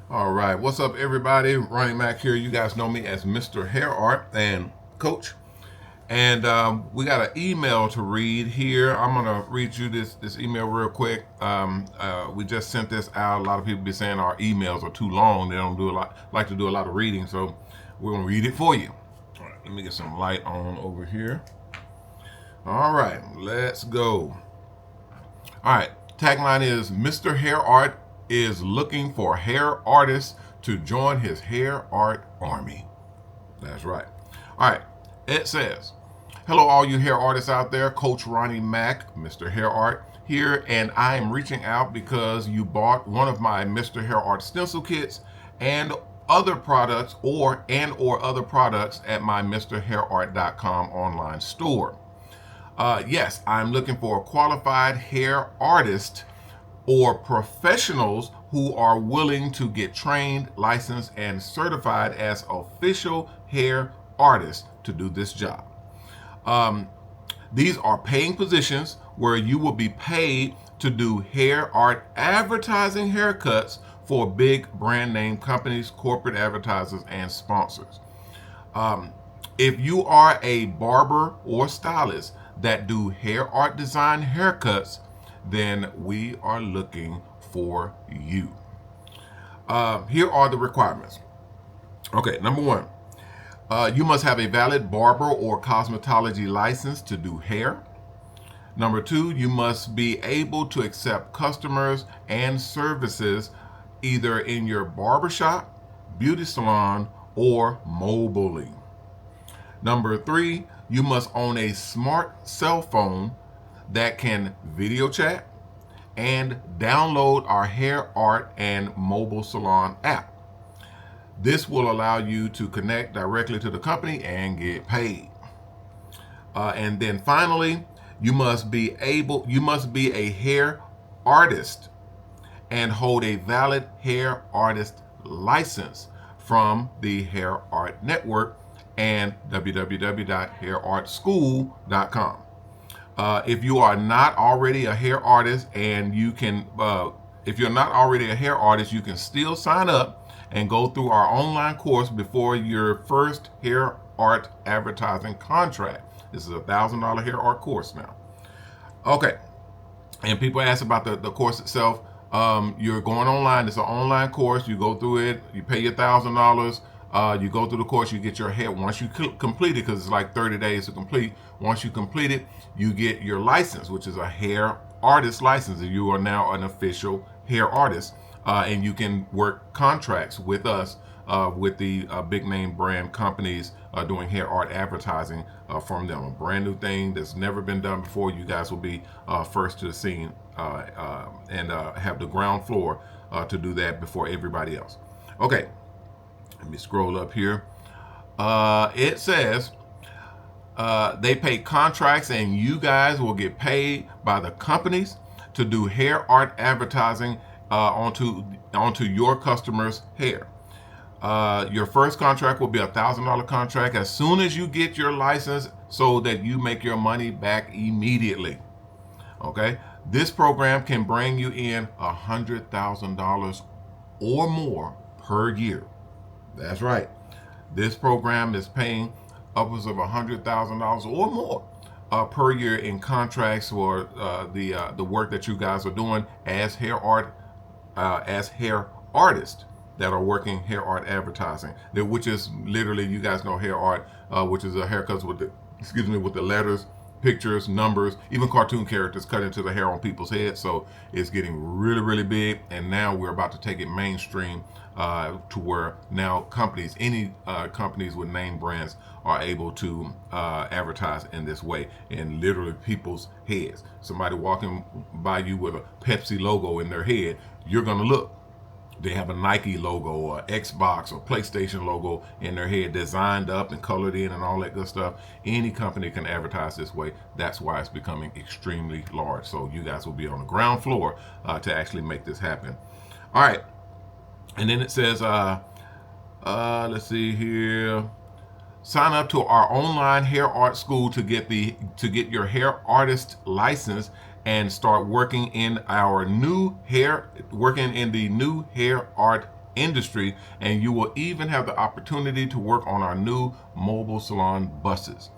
All right, what's up, everybody? Ronnie Mac here. You guys know me as Mr. Hair Art and Coach. And we got an email to read here. I'm gonna read you this email real quick. We just sent this out. A lot of people be saying our emails are too long. They don't do a lot, like to do a lot of reading, so we're gonna read it for you. All right, let me get some light on over here. All right, let's go. All right, tagline is Mr. Hair Art is looking for hair artists to join his hair art army. That's right. All right, it says, hello all you hair artists out there, Coach Ronnie Mac, Mr. Hair Art here, and I am reaching out because you bought one of my Mr. Hair Art stencil kits and other products or other products at my MrHairArt.com online store. Yes, I'm looking for a qualified hair artist or professionals who are willing to get trained, licensed, and certified as official hair artists to do this job. These are paying positions where you will be paid to do hair art advertising haircuts for big brand name companies, corporate advertisers, and sponsors. If you are a barber or stylist that do hair art design haircuts, then we are looking for you. Here are the requirements. Okay, number one, you must have a valid barber or cosmetology license to do hair. Number two, you must be able to accept customers and services either in your barbershop, beauty salon, or mobiling. Number three, you must own a smart cell phone that can video chat and download our hair art and mobile salon app. This will allow you to connect directly to the company and get paid. And then finally, you must be a hair artist and hold a valid hair artist license from the Hair Art Network and www.hairartschool.com. If you are not already a hair artist and you can, if you're not already a hair artist, you can still sign up and go through our online course before your first hair art advertising contract. This is a $1,000 hair art course now. Okay, and people ask about the course itself. You're going online. It's an online course. You go through it. You pay your $1,000. You go through the course, you get your hair. Once you complete it, because it's like 30 days to complete, once you complete it, you get your license, which is a hair artist license. You are now an official hair artist, and you can work contracts with us, with the big name brand companies doing hair art advertising from them. A brand new thing that's never been done before. You guys will be first to the scene and have the ground floor to do that before everybody else. Okay. Let me scroll up here. It says they pay contracts and you guys will get paid by the companies to do hair art advertising onto your customers' hair. Your first contract will be a $1,000 contract as soon as you get your license so that you make your money back immediately. Okay? This program can bring you in $100,000 or more per year. That's right. This program is paying upwards of $100,000 or more per year in contracts for the work that you guys are doing as hair artists that are working hair art advertising. Which is literally, you guys know hair art, which is a haircuts with the with the letters, pictures, numbers, even cartoon characters cut into the hair on people's heads. So it's getting really, really big, and now we're about to take it mainstream to where now companies, any companies with name brands are able to advertise in this way in literally people's heads. Somebody walking by you with a Pepsi logo in their head, you're gonna look. They have a Nike logo or Xbox or PlayStation logo in their head, designed up and colored in and all that good stuff. Any company can advertise this way. That's why it's becoming extremely large. So you guys will be on the ground floor to actually make this happen. All right. And then it says, let's see here. Sign up to our online hair art school to get your hair artist license and start working in the new hair art Industry, and you will even have the opportunity to work on our new Mobile Salon Buses.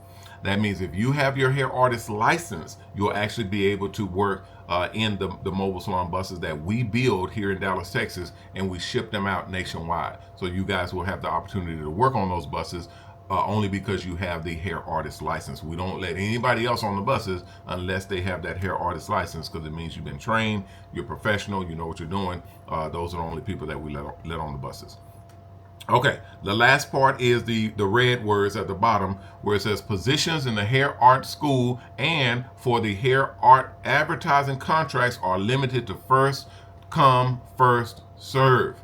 That means if you have your hair artist license, you'll actually be able to work in the Mobile Salon Buses that we build here in Dallas, Texas, and we ship them out nationwide. So you guys will have the opportunity to work on those buses only because you have the hair artist license. We don't let anybody else on the buses unless they have that hair artist license, because it means you've been trained, you're professional, you know what you're doing. Those are the only people that we let on the buses. Okay, the last part is the red words at the bottom where it says positions in the hair art school and for the hair art advertising contracts are limited to first come, first serve.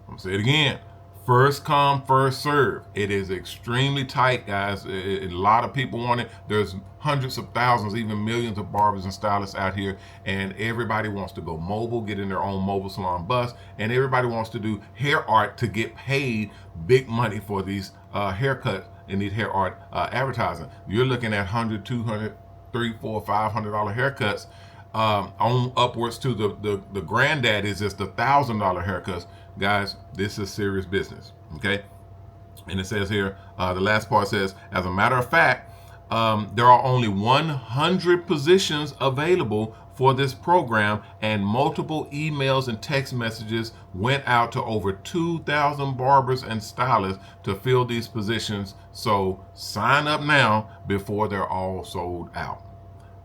I'm gonna say it again. First come, first serve. It is extremely tight, guys. A lot of people want it. There's hundreds of thousands, even millions of barbers and stylists out here, and everybody wants to go mobile, get in their own mobile salon bus, and everybody wants to do hair art to get paid big money for these haircuts and these hair art advertising. You're looking at $100, $200, $300, $400, $500 haircuts on upwards to the granddaddies is the $1,000 haircuts. Guys, this is serious business, okay? And it says here, the last part says, as a matter of fact, there are only 100 positions available for this program, and multiple emails and text messages went out to over 2,000 barbers and stylists to fill these positions. So sign up now before they're all sold out.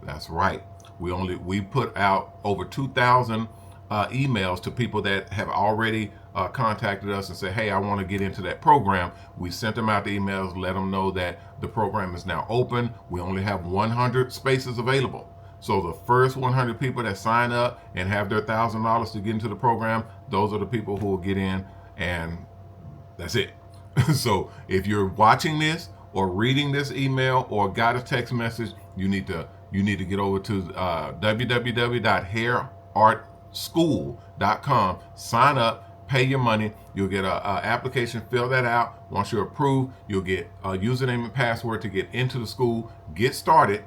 That's right. We put out over 2,000 emails to people that have already contacted us and said, hey, I want to get into that program. We sent them out the emails, let them know that the program is now open. We only have 100 spaces available. So the first 100 people that sign up and have their $1,000 to get into the program, those are the people who will get in, and that's it. So if you're watching this or reading this email or got a text message, you need to get over to www.hairartschool.com, sign up, pay your money. You'll get a application, fill that out. Once you're approved, you'll get a username and password to get into the school, get started,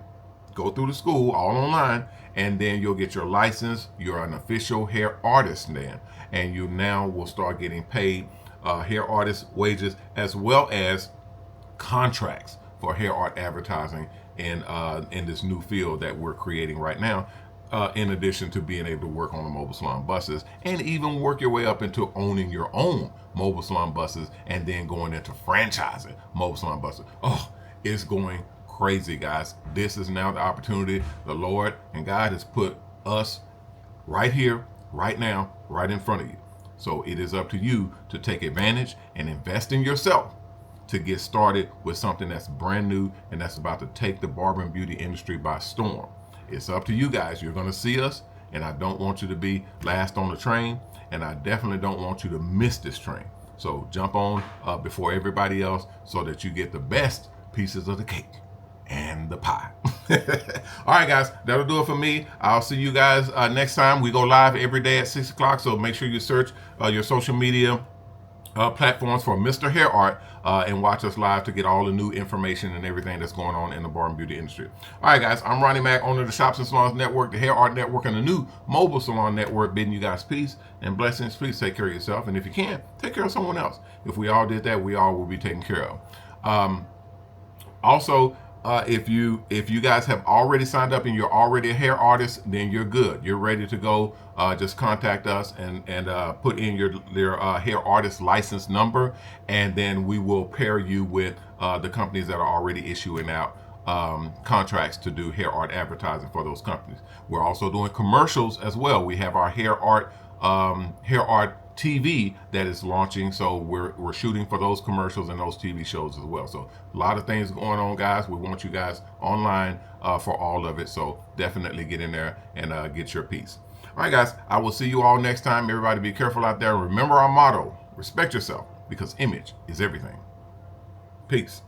go through the school all online, and then you'll get your license. You're an official hair artist then, and you now will start getting paid hair artist wages as well as contracts for hair art advertising in this new field that we're creating right now. In addition to being able to work on the Mobile Salon Buses and even work your way up into owning your own Mobile Salon Buses and then going into franchising Mobile Salon Buses. Oh, it's going crazy, guys. This is now the opportunity. The Lord and God has put us right here, right now, right in front of you. So it is up to you to take advantage and invest in yourself to get started with something that's brand new and that's about to take the barber and beauty industry by storm. It's up to you guys. You're going to see us, and I don't want you to be last on the train, and I definitely don't want you to miss this train. So jump on before everybody else so that you get the best pieces of the cake and the pie. All right, guys, that'll do it for me. I'll see you guys next time. We go live every day at 6 o'clock, so make sure you search your social media platforms for Mr. Hair Art and watch us live to get all the new information and everything that's going on in the barber and beauty industry. All right, guys, I'm Ronnie Mac, owner of the Shops and Salons Network, the Hair Art Network, and the new Mobile Salon Network, bidding you guys peace and blessings. Please take care of yourself, and if you can, take care of someone else. If we all did that, we all will be taken care of. Also, if you guys have already signed up and you're already a hair artist, then you're good. You're ready to go. Just contact us and put in your hair artist license number, and then we will pair you with the companies that are already issuing out contracts to do hair art advertising for those companies. We're also doing commercials as well. We have our hair art TV that is launching, so we're shooting for those commercials and those TV shows as well. So a lot of things going on, guys. We want you guys online for all of it, so definitely get in there and get your piece. All right, guys, I will see you all next time. Everybody be careful out there. Remember our motto: respect yourself, because image is everything. Peace.